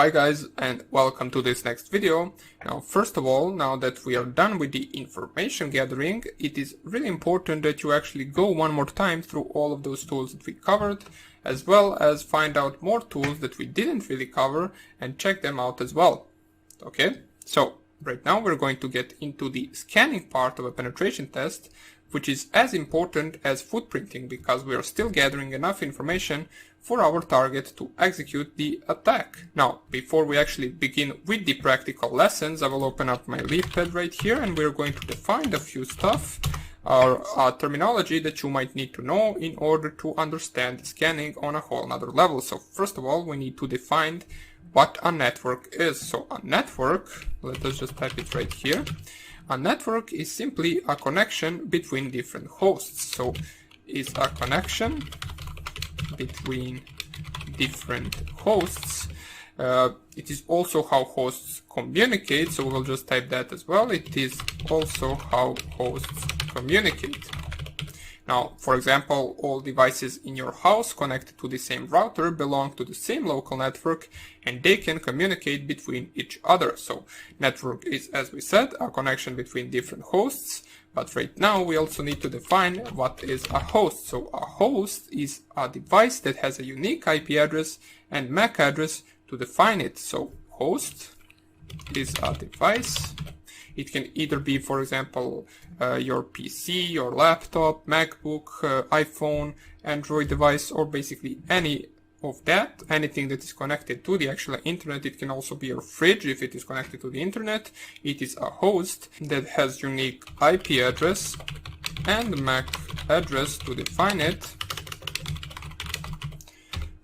Hi guys, and welcome to this next video. Now first of all, now that we are done with the information gathering, it is really important that you actually go one more time through all of those tools that we covered, as well as find out more tools that we didn't really cover and check them out as well. Okay, so right now we're going to get into the scanning part of a penetration test, which is as important as footprinting because we are still gathering enough information for our target to execute the attack. Now, before we actually begin with the practical lessons, I will open up my LeafPad right here and we're going to define a few stuff, or terminology that you might need to know in order to understand scanning on a whole nother level. So first of all, we need to define what a network is. So a network, let us just type it right here. A network is simply a connection between different hosts. So is a connection between different hosts. It is also how hosts communicate, so we'll just type that as well. It is also how hosts communicate. Now, for example, all devices in your house connected to the same router belong to the same local network and they can communicate between each other. So network is, as we said, a connection between different hosts. But right now we also need to define what is a host. So a host is a device that has a unique IP address and MAC address to define it. So host is a device. It can either be, for example, your PC, your laptop, MacBook, iPhone, Android device, or basically any of that, anything that is connected to the actual internet. It can also be your fridge if it is connected to the internet. It is a host that has unique IP address and MAC address to define it.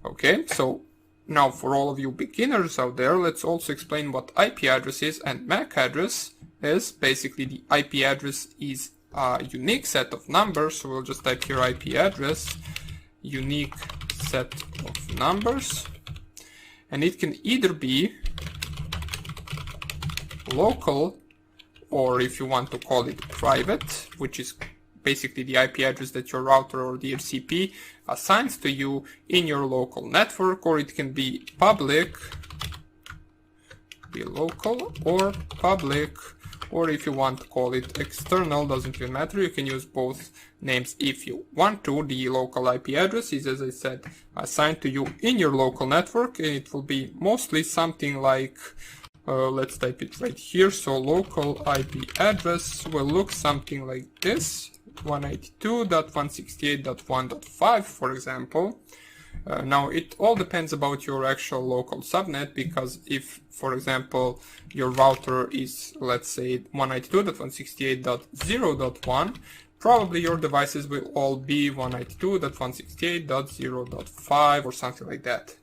Okay, so now for all of you beginners out there, let's also explain what IP address is and MAC address is. Basically, the IP address is a unique set of numbers, so we'll just type here IP address, unique set of numbers, and it can either be local, or if you want to call it private, which is basically the IP address that your router or DHCP assigns to you in your local network, or it can be public, be local or public, or if you want to call it external, doesn't really matter. You can use both names if you want to. The local IP address is, as I said, assigned to you in your local network, and it will be mostly something like, let's type it right here. So local IP address will look something like this, 192.168.1.5, for example. Now it all depends about your actual local subnet, because if, for example, your router is, let's say, 192.168.0.1, probably your devices will all be 192.168.0.5 or something like that.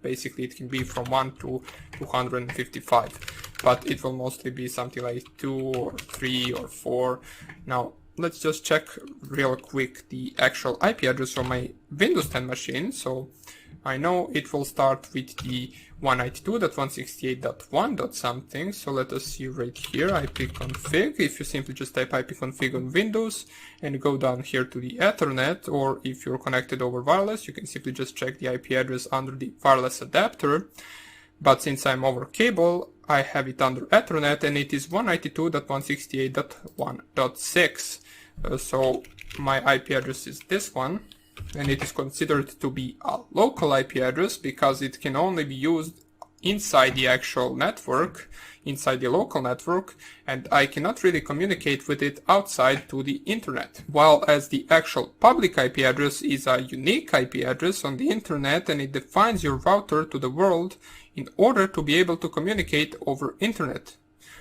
Basically, it can be from 1 to 255, but it will mostly be something like 2 or 3 or 4. Now, let's just check real quick the actual IP address on my Windows 10 machine. So I know it will start with the 192.168.1. something. So let us see right here, ipconfig. If you simply just type ipconfig on Windows and go down here to the Ethernet, or if you're connected over wireless, you can simply just check the IP address under the wireless adapter. But since I'm over cable, I have it under Ethernet, and it is 192.168.1.6. So my IP address is this one, and it is considered to be a local IP address because it can only be used inside the actual network, inside the local network, and I cannot really communicate with it outside to the internet. While as the actual public IP address is a unique IP address on the internet, and it defines your router to the world in order to be able to communicate over internet.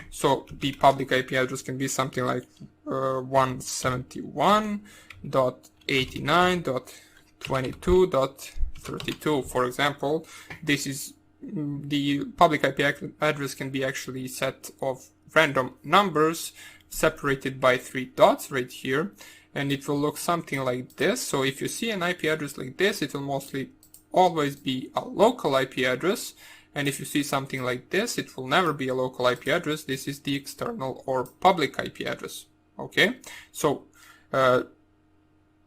So the public IP address can be something like 171.89.22.32, for example. This is the public IP address can be actually a set of random numbers separated by 3 dots right here, and it will look something like this. So if you see an IP address like this, it will mostly always be a local IP address. And if you see something like this, it will never be a local IP address. This is the external or public IP address. Okay, so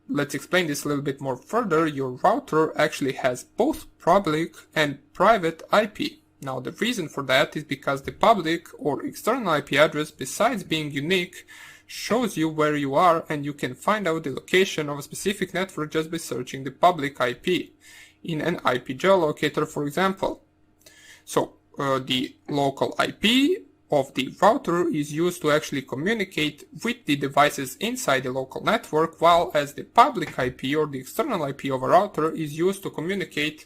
let's explain this a little bit more further. Your router actually has both public and private IP. Now the reason for that is because the public or external IP address, besides being unique, shows you where you are, and you can find out the location of a specific network just by searching the public IP in an IP geolocator, for example. So the local IP of the router is used to actually communicate with the devices inside the local network, while as the public IP or the external IP of a router is used to communicate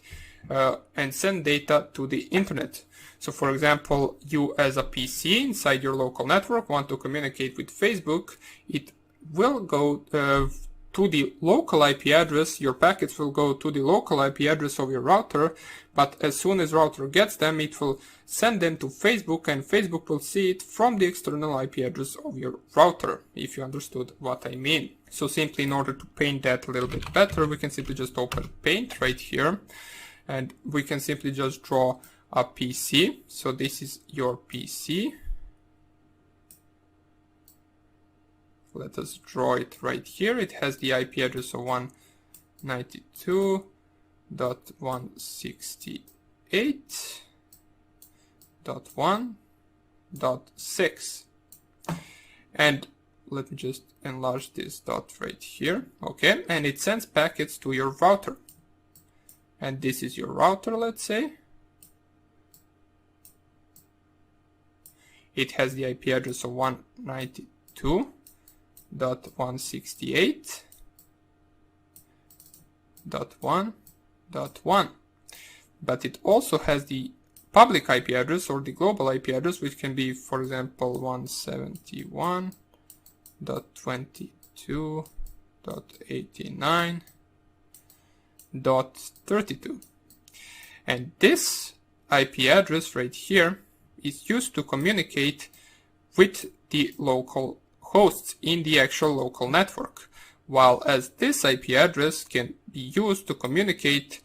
and send data to the internet. So for example, you as a PC inside your local network want to communicate with Facebook, it will go to the local IP address, your packets will go to the local IP address of your router, but as soon as router gets them, it will send them to Facebook, and Facebook will see it from the external IP address of your router, if you understood what I mean. So simply in order to paint that a little bit better, we can simply just open Paint right here, and we can simply just draw a PC. So this is your PC. Let us draw it right here. It has the IP address of 192.168.1.6. And let me just enlarge this dot right here. Okay, and it sends packets to your router. And this is your router, let's say. It has the IP address of 192.168.1.1, but it also has the public IP address or the global IP address, which can be, for example, 171.22.89.32. And this IP address right here is used to communicate with the local hosts in the actual local network, while as this IP address can be used to communicate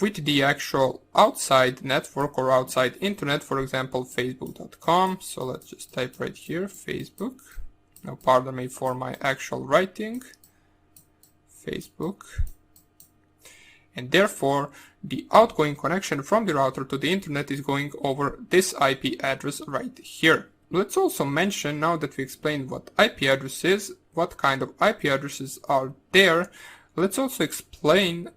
with the actual outside network or outside internet, for example, facebook.com. So let's just type right here, Facebook. Now pardon me for my actual writing, Facebook. And therefore, the outgoing connection from the router to the internet is going over this IP address right here. Let's also mention, now that we explained what IP address is, what kind of IP addresses are there, let's also explain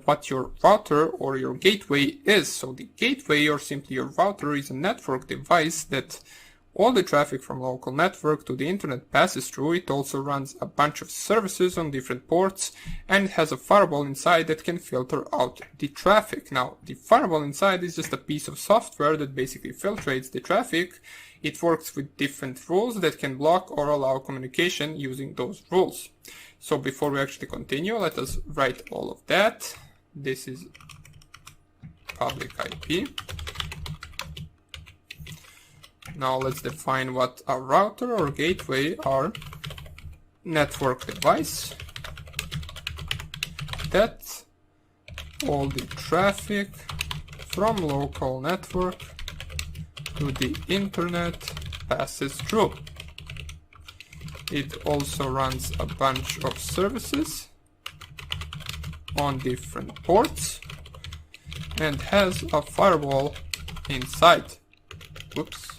what your router or your gateway is. So the gateway, or simply your router, is a network device that all the traffic from local network to the internet passes through. It also runs a bunch of services on different ports and has a firewall inside that can filter out the traffic. Now, the firewall inside is just a piece of software that basically filtrates the traffic. It works with different rules that can block or allow communication using those rules. So before we actually continue, let us write all of that. This is public IP. Now let's define what a router or gateway are. Network device that all the traffic from local network to the internet passes through. It also runs a bunch of services on different ports and has a firewall inside. Oops.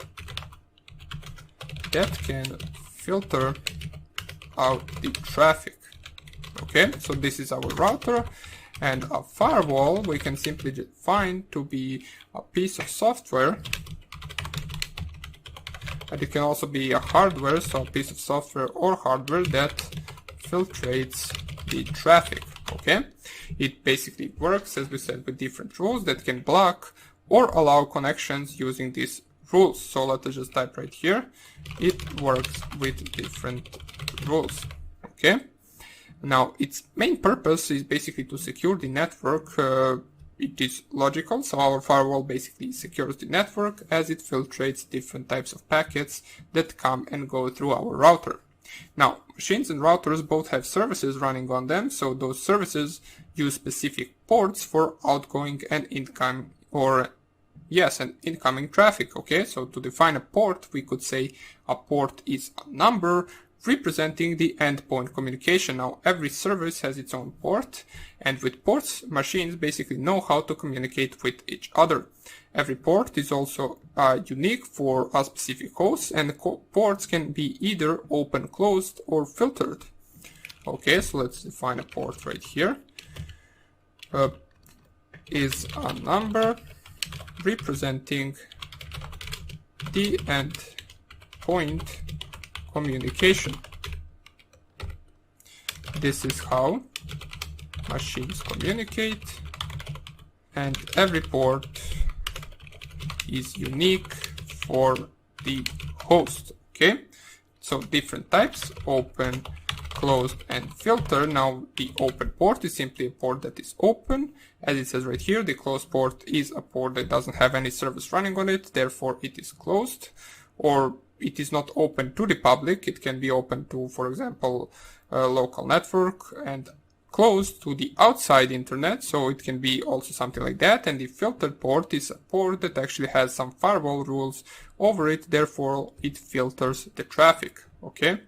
That can filter out the traffic. Okay, so this is our router, and a firewall we can simply define to be a piece of software, and it can also be a hardware, so a piece of software or hardware that filtrates the traffic. Okay, it basically works, as we said, with different rules that can block or allow connections using these rules. So let us just type right here, it works with different rules. Okay, now its main purpose is basically to secure the network. It is logical, so our firewall basically secures the network as it filtrates different types of packets that come and go through our router. Now, machines and routers both have services running on them, so those services use specific ports for outgoing and incoming, and incoming traffic. Okay, so to define a port, we could say a port is a number representing the endpoint communication. Now, every service has its own port, and with ports, machines basically know how to communicate with each other. Every port is also unique for a specific host, and the ports can be either open, closed, or filtered. Okay, so let's define a port right here. Is a number representing the endpoint communication. This is how machines communicate, and every port is unique for the host. Okay, so different types: open, closed, and filter. Now the open port is simply a port that is open, as it says right here. The closed port is a port that doesn't have any service running on it, therefore it is closed, or it is not open to the public. It can be open to, for example, a local network, and closed to the outside internet, so it can be also something like that. And the filtered port is a port that actually has some firewall rules over it, therefore it filters the traffic. Okay.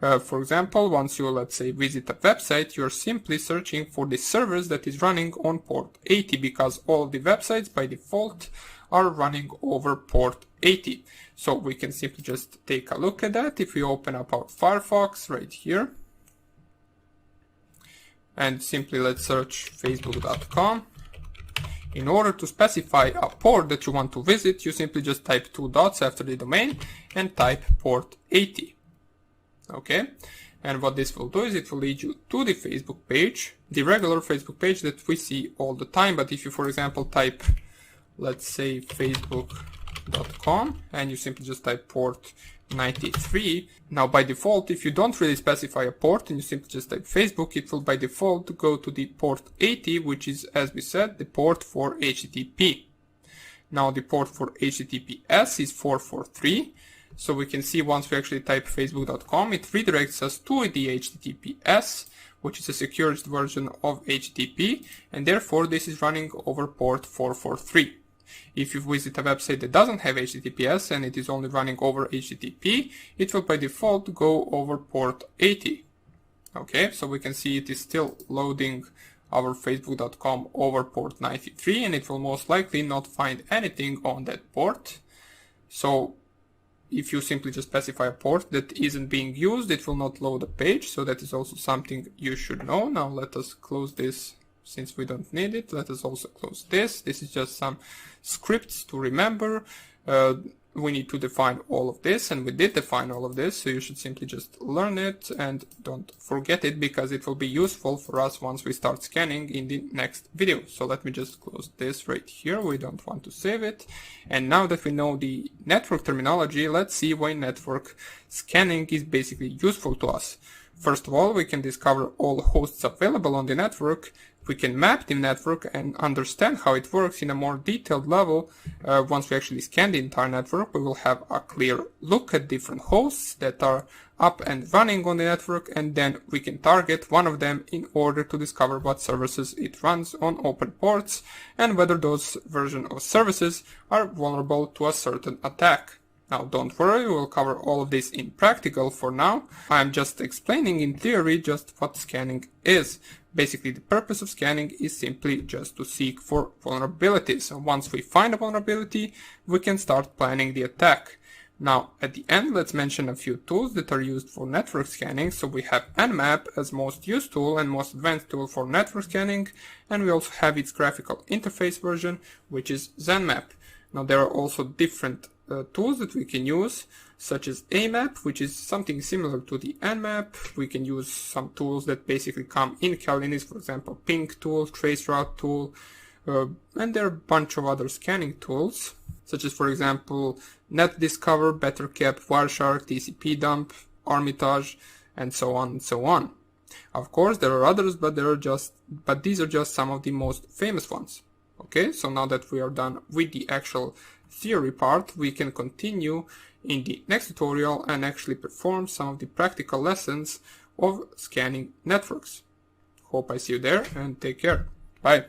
For example, once you, let's say, visit a website, you're simply searching for the service that is running on port 80, because all of the websites by default are running over port 80. So we can simply just take a look at that. If we open up our Firefox right here, and simply let's search facebook.com. In order to specify a port that you want to visit, you simply just type 2 dots after the domain and type port 80. Okay, and what this will do is it will lead you to the Facebook page, the regular Facebook page that we see all the time. But if you, for example, type, let's say, facebook.com, and you simply just type port 93, now by default, if you don't really specify a port and you simply just type Facebook, it will by default go to the port 80, which is, as we said, the port for HTTP. Now the port for HTTPS is 443. So we can see once we actually type facebook.com, it redirects us to the HTTPS, which is a secured version of HTTP, and therefore this is running over port 443. If you visit a website that doesn't have HTTPS and it is only running over HTTP, it will by default go over port 80. Okay, so we can see it is still loading our facebook.com over port 93, and it will most likely not find anything on that port. So if you simply just specify a port that isn't being used, it will not load a page. So that is also something you should know. Now let us close this since we don't need it. Let us also close this. This is just some scripts to remember. We need to define all of this, and we did define all of this, so you should simply just learn it and don't forget it, because it will be useful for us once we start scanning in the next video. So let me just close this right here. We don't want to save it. And now that we know the network terminology, let's see why network scanning is basically useful to us. First of all, we can discover all hosts available on the network. We can map the network and understand how it works in a more detailed level. Once we actually scan the entire network, we will have a clear look at different hosts that are up and running on the network, and then we can target one of them in order to discover what services it runs on open ports and whether those versions of services are vulnerable to a certain attack. Now don't worry, we'll cover all of this in practical for now. I'm just explaining in theory just what scanning is. Basically, the purpose of scanning is simply just to seek for vulnerabilities. And once we find a vulnerability, we can start planning the attack. Now, at the end, let's mention a few tools that are used for network scanning. So we have Nmap as most used tool and most advanced tool for network scanning. And we also have its graphical interface version, which is ZenMap. Now, there are also different tools that we can use, such as AMAP, which is something similar to the Nmap. We can use some tools that basically come in Kali Linux, for example, Ping tool, Traceroute tool, and there are a bunch of other scanning tools, such as, for example, NetDiscover, BetterCap, Wireshark, TCPDump, Armitage, and so on and so on. Of course, there are others, but these are just some of the most famous ones. Okay, so now that we are done with the actual theory part, we can continue in the next tutorial and actually perform some of the practical lessons of scanning networks. Hope I see you there, and take care. Bye.